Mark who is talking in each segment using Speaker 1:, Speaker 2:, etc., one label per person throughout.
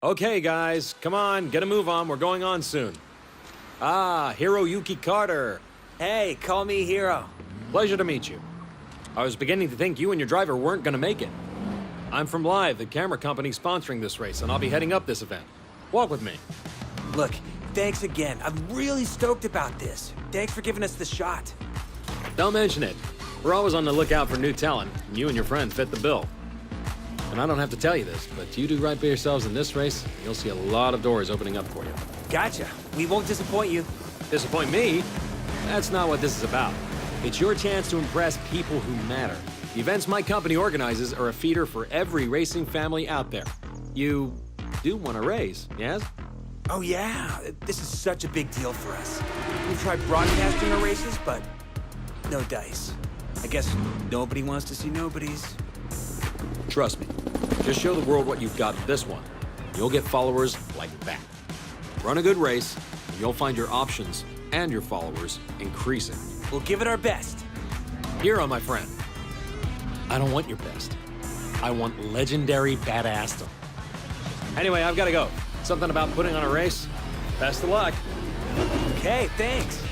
Speaker 1: Okay, guys, come on, get a move on. We're going on soon. Ah, Hiroyuki Carter.
Speaker 2: Hey, call me Hiro.
Speaker 1: Pleasure to meet you. I was beginning to think you and your driver weren't going to make it. I'm from Live, the camera company sponsoring this race, and I'll be heading up this event. Walk with me.
Speaker 2: Look, thanks again. I'm really stoked about this. Thanks for giving us the shot.
Speaker 1: Don't mention it. We're always on the lookout for new talent, and you and your friend fit the bill. And I don't have to tell you this, but you do right by yourselves in this race, and you'll see a lot of doors opening up for you.
Speaker 2: Gotcha. We won't disappoint you.
Speaker 1: Disappoint me? That's not what this is about. It's your chance to impress people who matter. The events my company organizes are a feeder for every racing family out there. You do want to race, yes?
Speaker 2: Oh yeah, this is such a big deal for us. We've tried broadcasting our races, but no dice. I guess nobody wants to see nobodies.
Speaker 1: Trust me. Just show the world what you've got this one. You'll get followers like that. Run a good race, and you'll find your options and your followers increasing.
Speaker 2: We'll give it our best.
Speaker 1: Hiro, my friend. I don't want your best. I want legendary badassdom. Anyway, I've got to go. Something about putting on a race. Best of luck.
Speaker 2: Okay, thanks.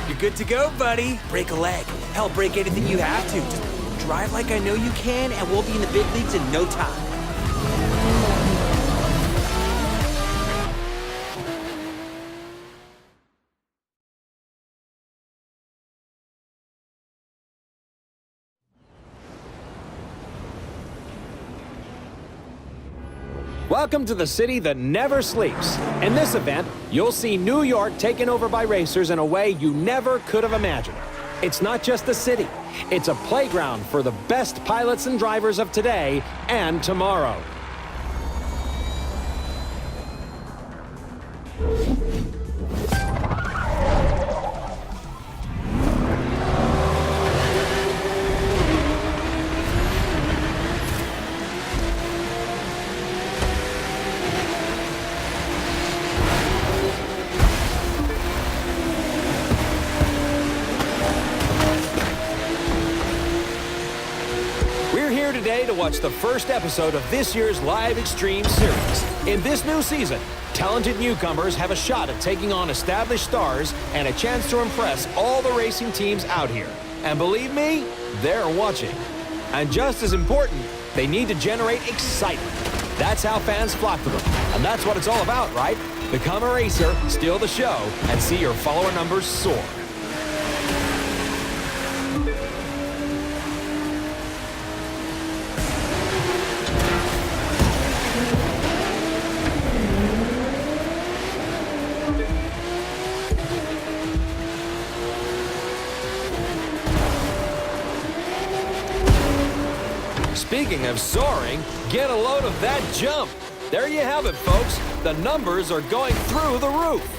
Speaker 2: You're good to go, buddy. Break a leg. Hell, break anything you have to. Just drive like I know you can, and we'll be in the big leagues in no time.
Speaker 3: Welcome to the city that never sleeps. In this event, you'll see New York taken over by racers in a way you never could have imagined. It's not just a city, it's a playground for the best pilots and drivers of today and tomorrow. Today to watch the first episode of this year's Live Extreme series. In this new season, talented newcomers have a shot at taking on established stars and a chance to impress all the racing teams out here. And believe me, they're watching. And just as important, they need to generate excitement. That's how fans flock to them. And that's what it's all about, right? Become a racer, steal the show, and see your follower numbers soar. Speaking of soaring, get a load of that jump. There you have it, folks. The numbers are going through the roof.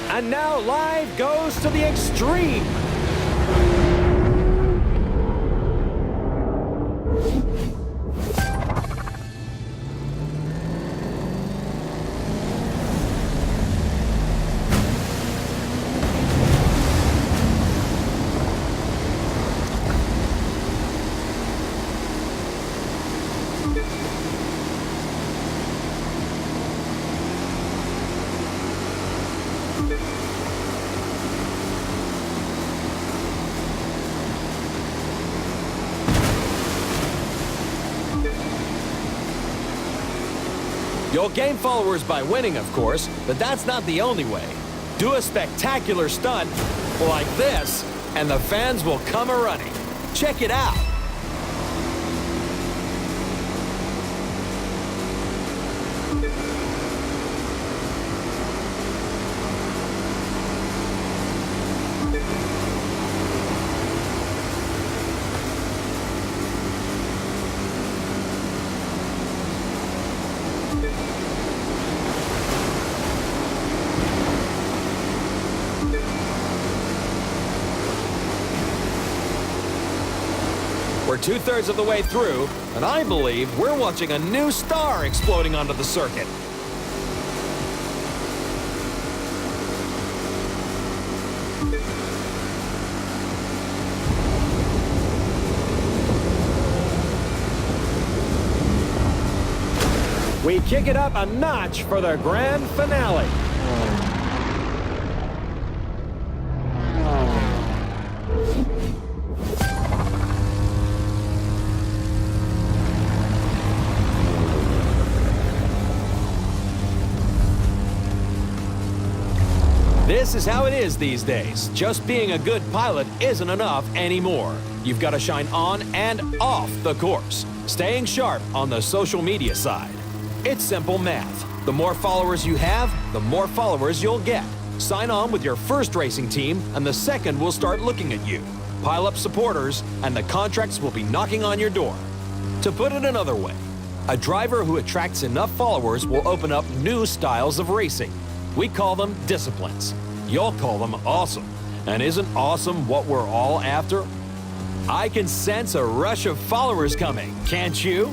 Speaker 3: And now Live goes to the extreme. You'll gain followers by winning, of course, but that's not the only way. Do a spectacular stunt like this, and the fans will come a-running. Check it out. We're 2/3 of the way through, and I believe we're watching a new star exploding onto the circuit. We kick it up a notch for the grand finale. This is how it is these days. Just being a good pilot isn't enough anymore. You've got to shine on and off the course, staying sharp on the social media side. It's simple math. The more followers you have, the more followers you'll get. Sign on with your first racing team, and the second will start looking at you. Pile up supporters, and the contracts will be knocking on your door. To put it another way, a driver who attracts enough followers will open up new styles of racing. We call them disciplines. You'll call them awesome. And isn't awesome what we're all after? I can sense a rush of followers coming, can't you?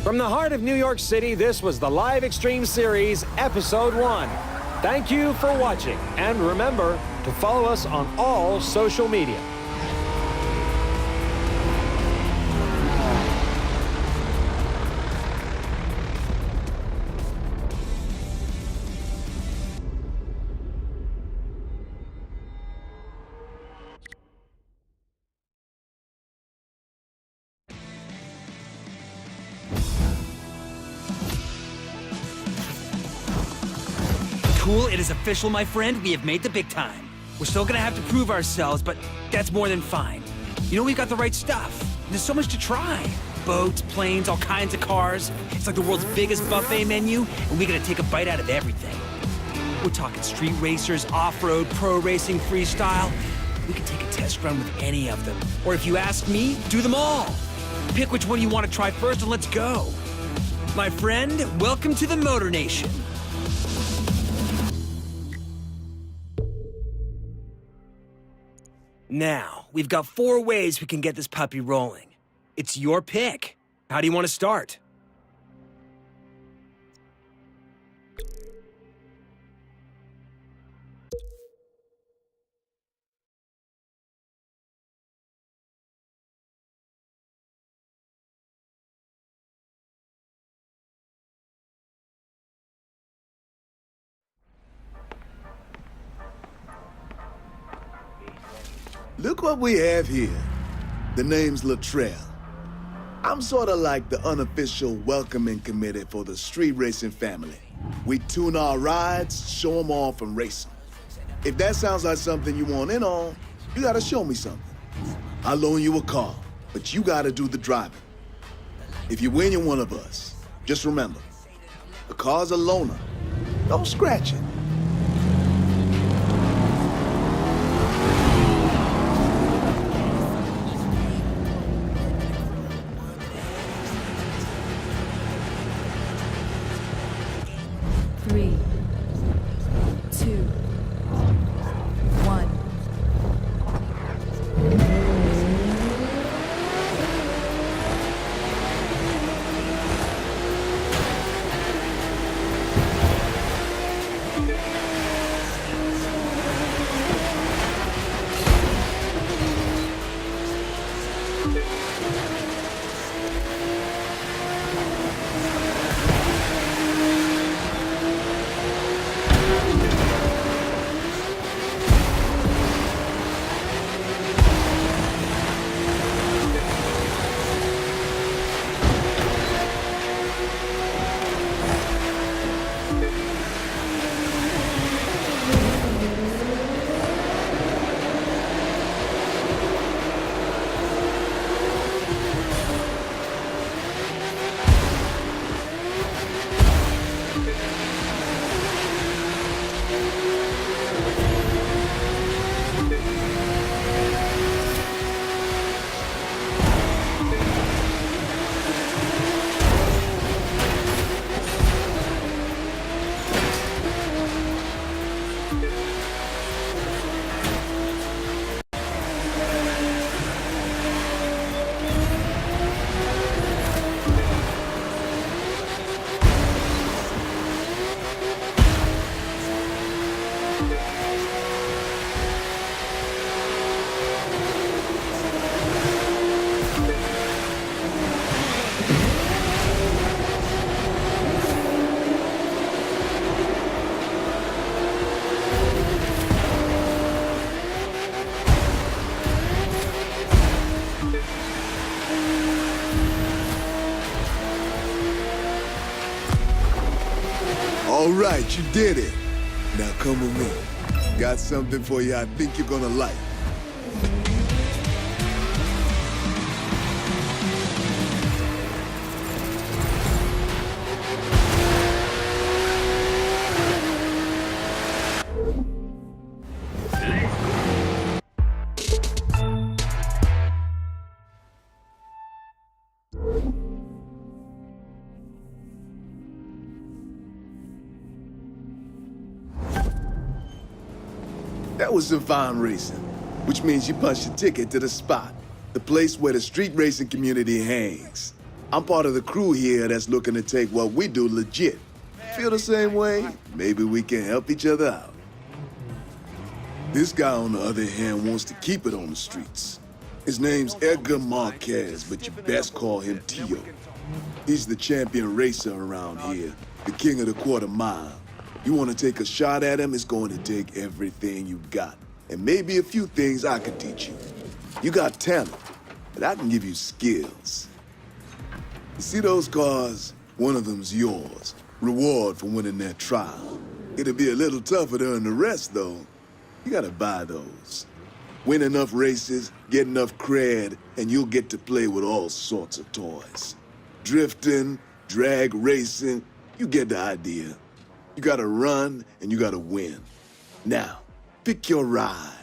Speaker 3: From the heart of New York City, this was the Live Extreme Series, Episode 1. Thank you for watching, and remember to follow us on all social media.
Speaker 2: Cool, it is official, my friend. We have made the big time. We're still gonna have to prove ourselves, but that's more than fine. You know, we've got the right stuff. There's so much to try. Boats, planes, all kinds of cars. It's like the world's biggest buffet menu, and we gotta take a bite out of everything. We're talking street racers, off-road, pro racing, freestyle. We could take a test run with any of them. Or if you ask me, do them all. Pick which one you want to try first and let's go. My friend, welcome to the Motor Nation. Now, we've got 4 ways we can get this puppy rolling. It's your pick. How do you want to start?
Speaker 4: Look what we have here. The name's Latrell. I'm sort of like the unofficial welcoming committee for the street racing family. We tune our rides, show them off, and race them. If that sounds like something you want in on, you gotta show me something. I'll loan you a car, but you gotta do the driving. If you win, you're one of us. Just remember, the car's a loaner. Don't scratch it.
Speaker 5: Three, 2, 1.
Speaker 4: All right, you did it. Now come with me. Got something for you I think you're gonna like. That was some fine racing, which means you punched your ticket to the spot, the place where the street racing community hangs. I'm part of the crew here that's looking to take what we do legit. Feel the same way? Maybe we can help each other out. This guy, on the other hand, wants to keep it on the streets. His name's Edgar Marquez, but you best call him Tio. He's the champion racer around here, the king of the quarter mile. You want to take a shot at him, it's going to take everything you've got. And maybe a few things I can teach you. You got talent, but I can give you skills. You see those cars? One of them's yours. Reward for winning that trial. It'll be a little tougher to earn the rest, though. You gotta buy those. Win enough races, get enough cred, and you'll get to play with all sorts of toys. Drifting, drag racing, you get the idea. You gotta run, and you gotta win. Now, pick your ride.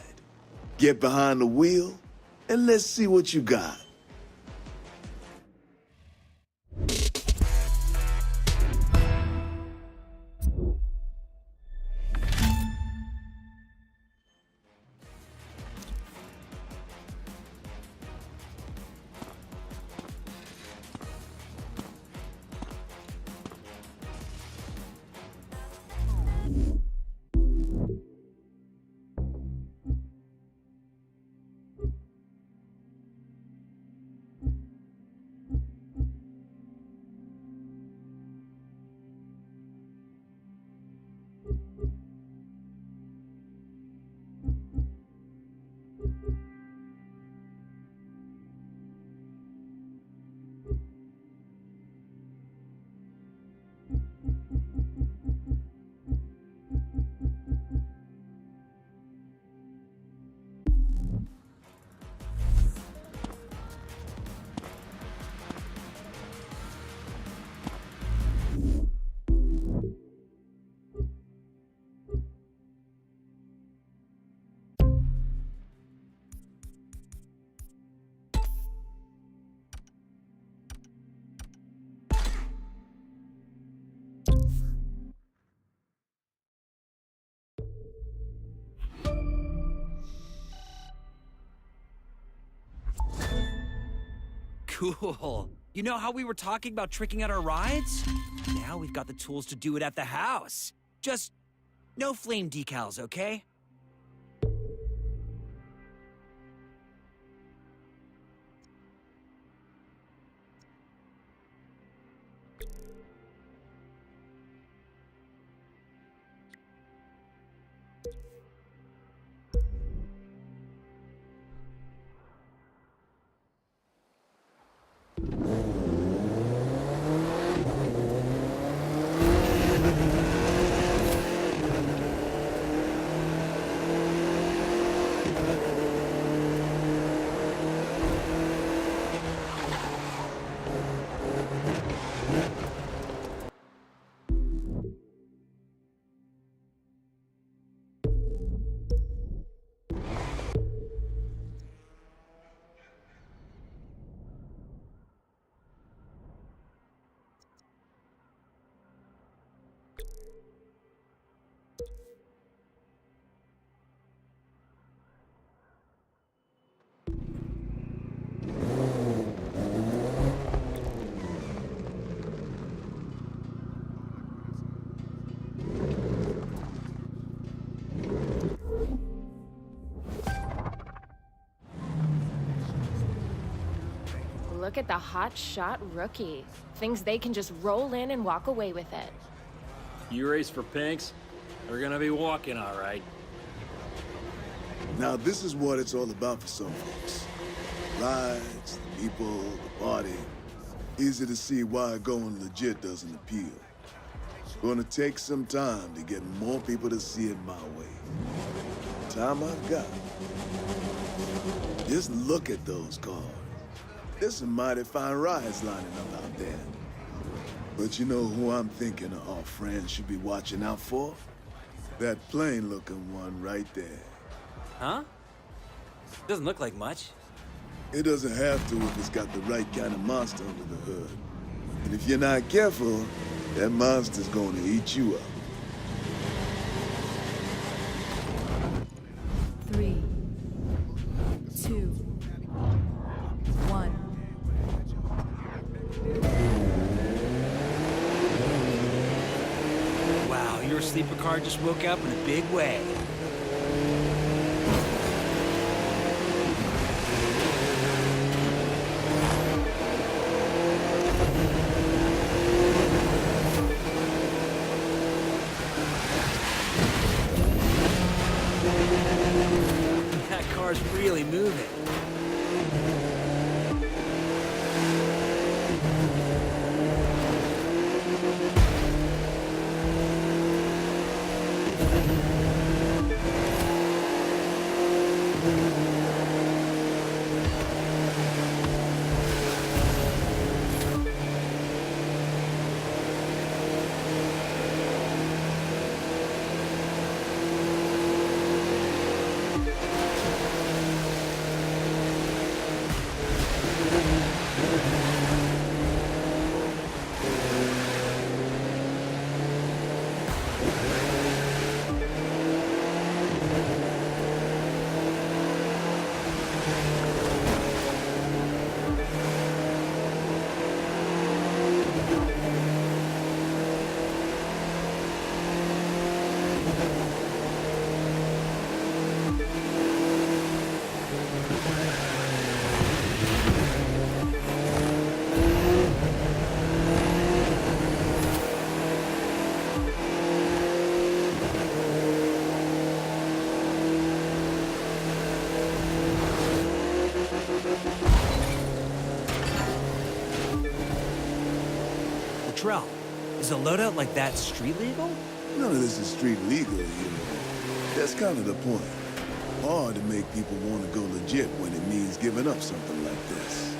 Speaker 4: Get behind the wheel, and let's see what you got.
Speaker 2: Cool. You know how we were talking about tricking out our rides? Now we've got the tools to do it at the house. Just no flame decals, okay?
Speaker 5: Look at the hot shot rookie. Thinks they can just roll in and walk away with it.
Speaker 1: You race for pinks? They're gonna be walking, all right.
Speaker 4: Now, this is what it's all about for some folks. Rides, the people, the party. Easy to see why going legit doesn't appeal. Gonna take some time to get more people to see it my way. Time I've got. Just look at those cars. There's some mighty fine rides lining up out there. But you know who I'm thinking our friends should be watching out for? That plain-looking one right there.
Speaker 2: Huh? Doesn't look like much.
Speaker 4: It doesn't have to if it's got the right kind of monster under the hood. And if you're not careful, that monster's gonna eat you up.
Speaker 6: 3, 2, 1.
Speaker 2: Wow, your sleeper car just woke up in a big way. That car's really moving. Latrell, is a loadout like that street legal?
Speaker 4: None of this is street legal, you know. That's kind of the point. Hard to make people want to go legit when it means giving up something like this.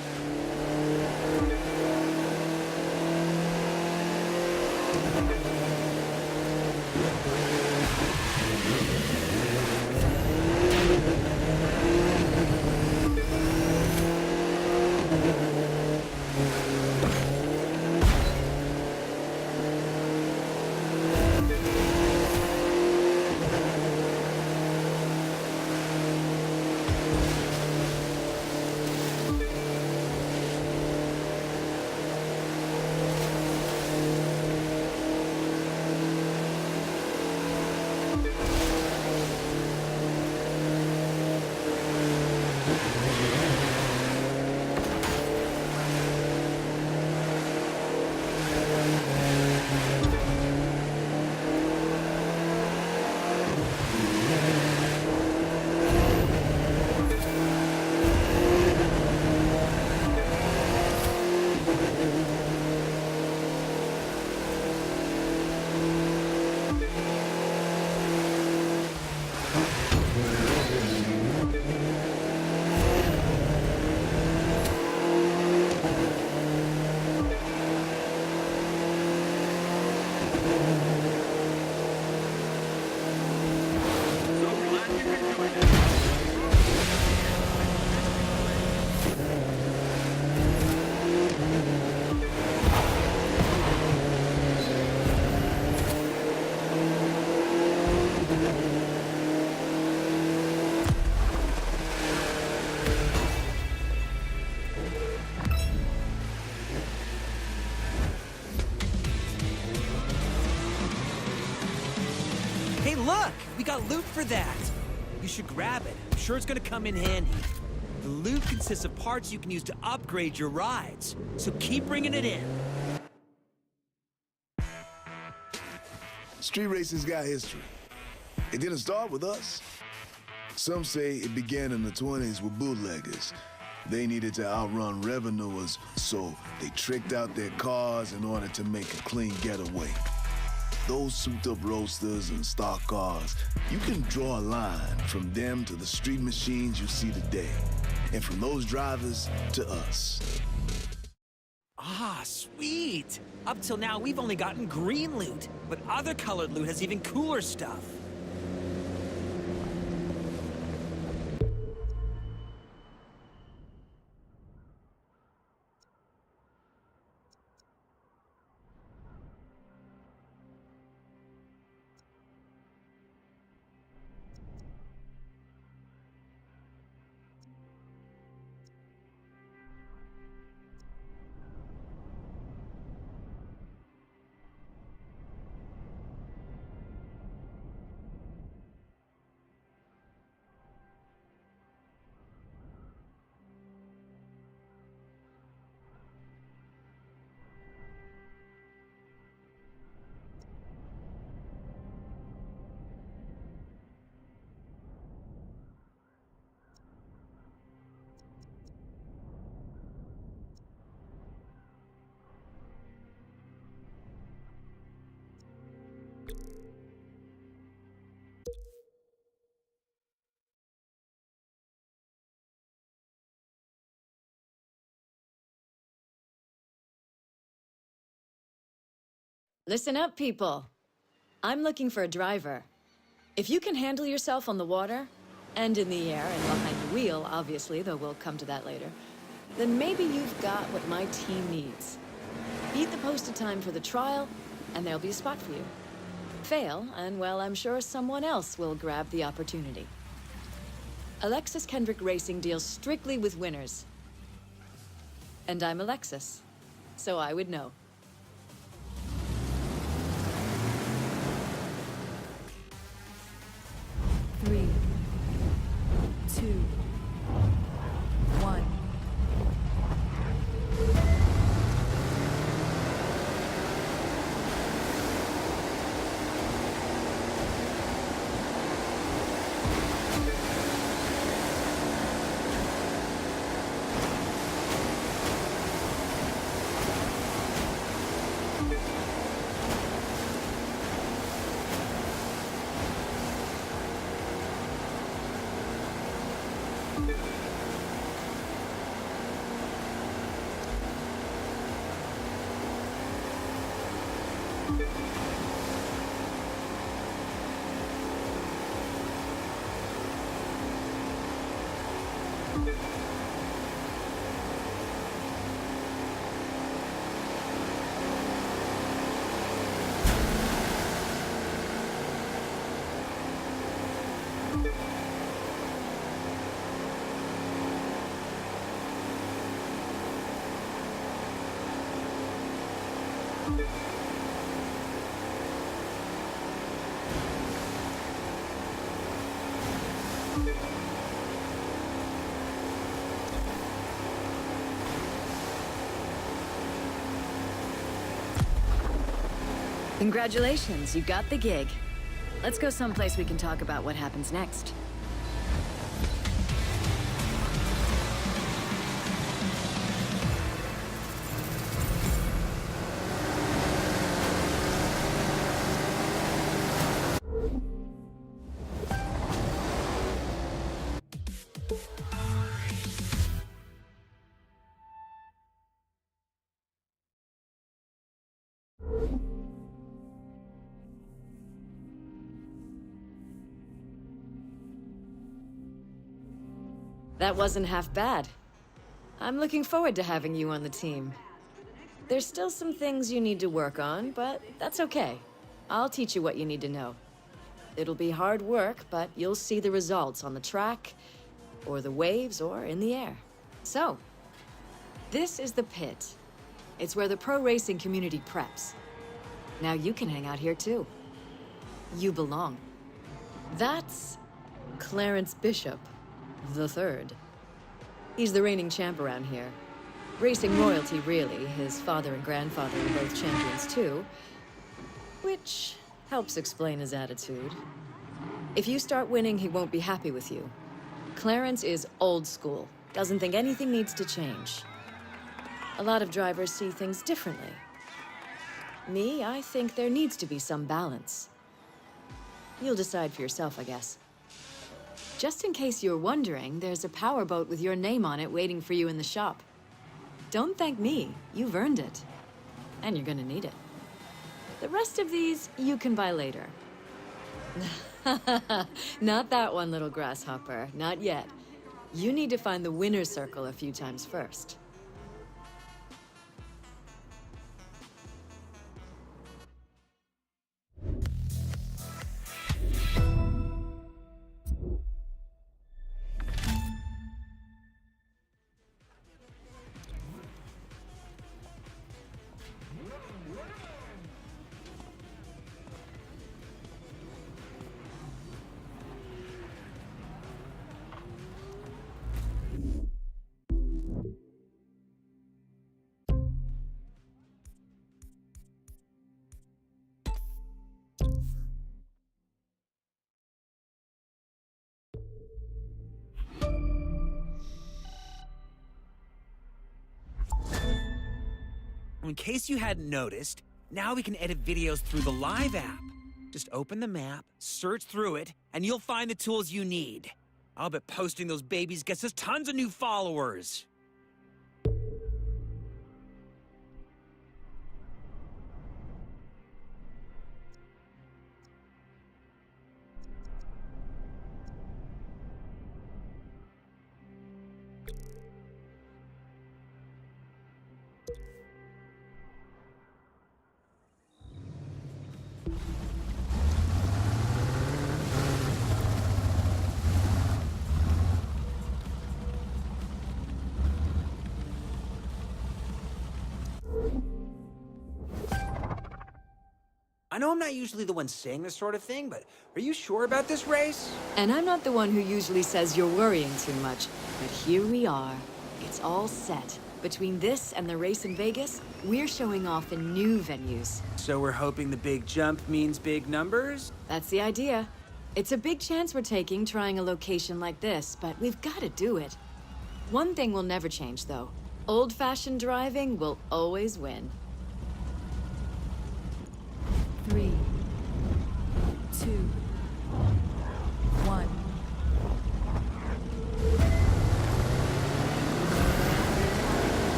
Speaker 2: Hey, look! We got loot for that! You should grab it. I'm sure it's gonna come in handy. The loot consists of parts you can use to upgrade your rides, so keep bringing it in.
Speaker 4: Street racing's got history. It didn't start with us. Some say it began in the 20s with bootleggers. They needed to outrun revenuers, so they tricked out their cars in order to make a clean getaway. Those souped-up roadsters and stock cars, you can draw a line from them to the street machines you see today. And from those drivers to us.
Speaker 2: Ah, sweet! Up till now, we've only gotten green loot, but other colored loot has even cooler stuff.
Speaker 7: Listen up, people. I'm looking for a driver. If you can handle yourself on the water, and in the air, and behind the wheel, obviously, though we'll come to that later, then maybe you've got what my team needs. Beat the posted time for the trial, and there'll be a spot for you. Fail, and well, I'm sure someone else will grab the opportunity. Alexis Kendrick Racing deals strictly with winners. And I'm Alexis, so I would know.
Speaker 6: Three, two, one.
Speaker 7: Congratulations, you got the gig. Let's go someplace we can talk about what happens next. That wasn't half bad. I'm looking forward to having you on the team. There's still some things you need to work on, but that's okay. I'll teach you what you need to know. It'll be hard work, but you'll see the results on the track, or the waves, or in the air. So, this is the pit. It's where the pro racing community preps. Now you can hang out here too. You belong. That's Clarence Bishop the Third. He's the reigning champ around here. Racing royalty, really. His father and grandfather were both champions too, which helps explain his attitude. If you start winning, he won't be happy with you. Clarence is old school, doesn't think anything needs to change. A lot of drivers see things differently. Me, I think there needs to be some balance. You'll decide for yourself, I guess. Just in case you're wondering, there's a powerboat with your name on it waiting for you in the shop. Don't thank me, you've earned it. And you're gonna need it. The rest of these, you can buy later. Not that one, little grasshopper. Not yet. You need to find the winner's circle a few times first.
Speaker 2: In case you hadn't noticed, now we can edit videos through the Live app. Just open the map, search through it, and you'll find the tools you need. I'll bet posting those babies gets us tons of new followers. I know I'm not usually the one saying this sort of thing, but are you sure about this race?
Speaker 7: And I'm not the one who usually says you're worrying too much, but here we are. It's all set. Between this and the race in Vegas, we're showing off in new venues.
Speaker 2: So we're hoping the big jump means big numbers?
Speaker 7: That's the idea. It's a big chance we're taking trying a location like this, but we've got to do it. One thing will never change, though. Old-fashioned driving will always win.
Speaker 6: 3, 2, 1.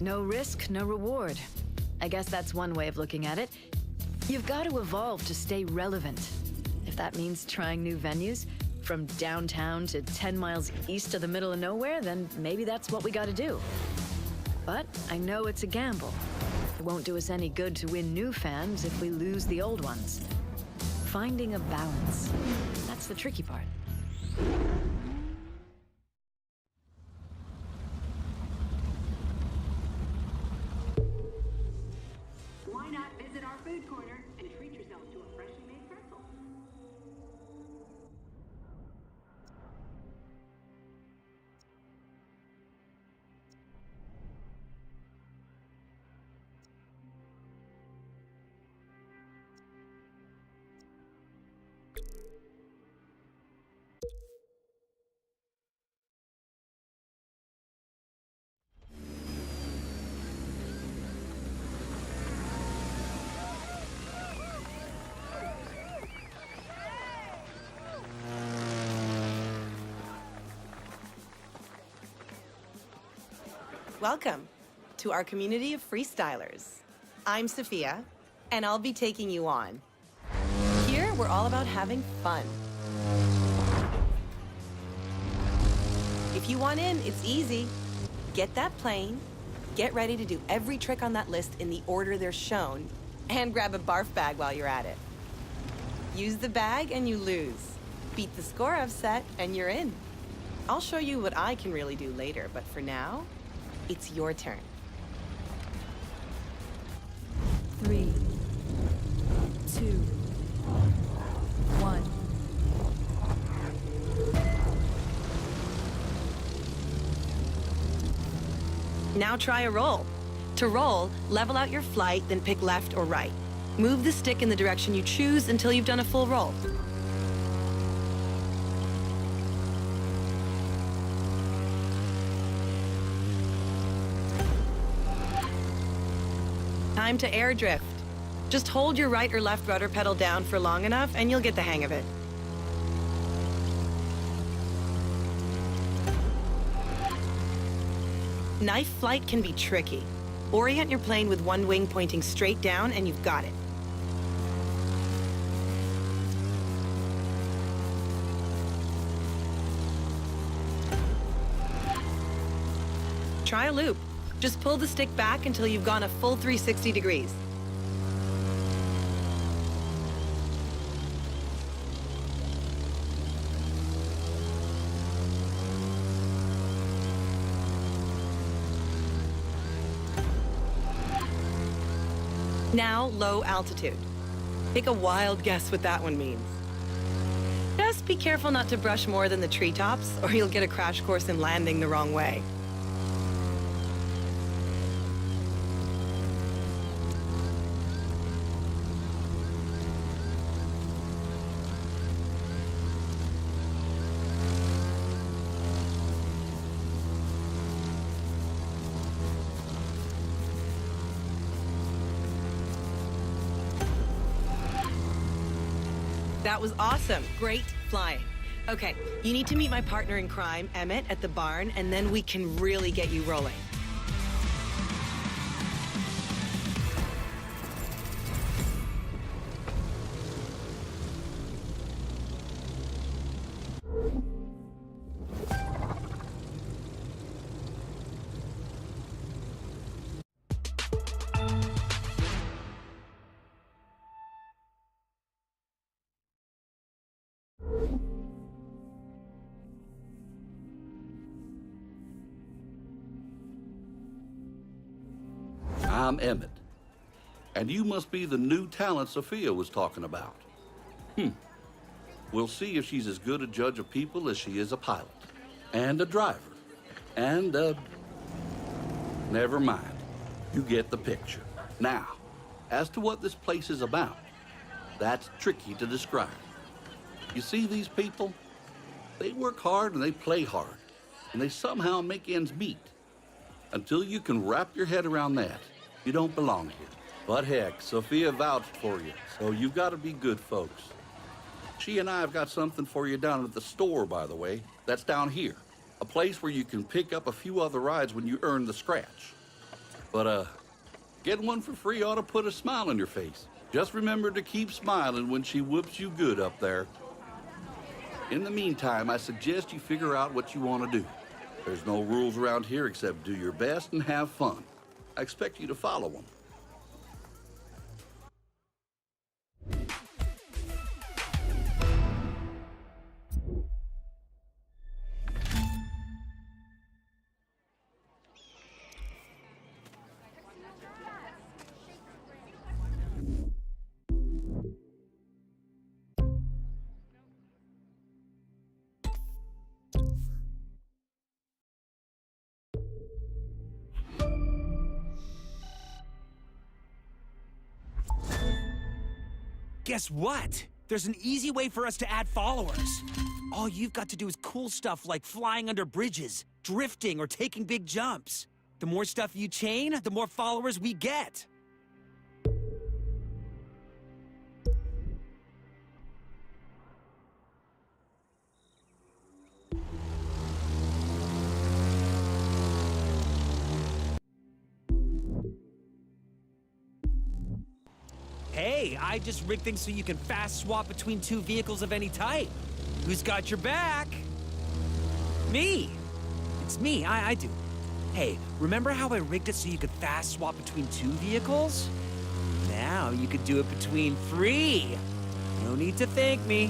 Speaker 7: No risk, no reward. I guess that's one way of looking at it. You've got to evolve to stay relevant. If that means trying new venues, from downtown to 10 miles east of the middle of nowhere, then maybe that's what we gotta do. But I know it's a gamble. It won't do us any good to win new fans if we lose the old ones. Finding a balance. That's the tricky part.
Speaker 8: Why not visit our food corner and treat yourself to a freshly made pretzel?
Speaker 9: Welcome to our community of freestylers. I'm Sophia, and I'll be taking you on. Here, we're all about having fun. If you want in, it's easy. Get that plane, get ready to do every trick on that list in the order they're shown, and grab a barf bag while you're at it. Use the bag and you lose. Beat the score I've set and you're in. I'll show you what I can really do later, but for now, it's your turn.
Speaker 6: 3, 2, 1.
Speaker 9: Now try a roll. To roll, level out your flight, then pick left or right. Move the stick in the direction you choose until you've done a full roll. Time to air drift. Just hold your right or left rudder pedal down for long enough and you'll get the hang of it. Knife flight can be tricky. Orient your plane with one wing pointing straight down and you've got it. Try a loop. Just pull the stick back until you've gone a full 360 degrees. Now, low altitude. Take a wild guess what that one means. Just be careful not to brush more than the treetops, or you'll get a crash course in landing the wrong way. That was awesome. Great flying. Okay, you need to meet my partner in crime, Emmett, at the barn, and then we can really get you rolling.
Speaker 10: I'm Emmett, and you must be the new talent Sophia was talking about. We'll see if she's as good a judge of people as she is a pilot, and a driver, and never mind. You get the picture. Now, as to what this place is about, that's tricky to describe. You see these people? They work hard and they play hard, and they somehow make ends meet. Until you can wrap your head around that, you don't belong here. But heck, Sophia vouched for you, so you've got to be good folks. She and I have got something for you down at the store, by the way. That's down here. A place where you can pick up a few other rides when you earn the scratch. But, getting one for free ought to put a smile on your face. Just remember to keep smiling when she whoops you good up there. In the meantime, I suggest you figure out what you want to do. There's no rules around here except do your best and have fun. I expect you to follow them.
Speaker 2: Guess what? There's an easy way for us to add followers. All you've got to do is cool stuff like flying under bridges, drifting, or taking big jumps. The more stuff you chain, the more followers we get. Hey, I just rigged things so you can fast swap between two vehicles of any type. Who's got your back? Me. It's me, I do. Hey, remember how I rigged it so you could fast swap between two vehicles? Now you could do it between 3. No need to thank me.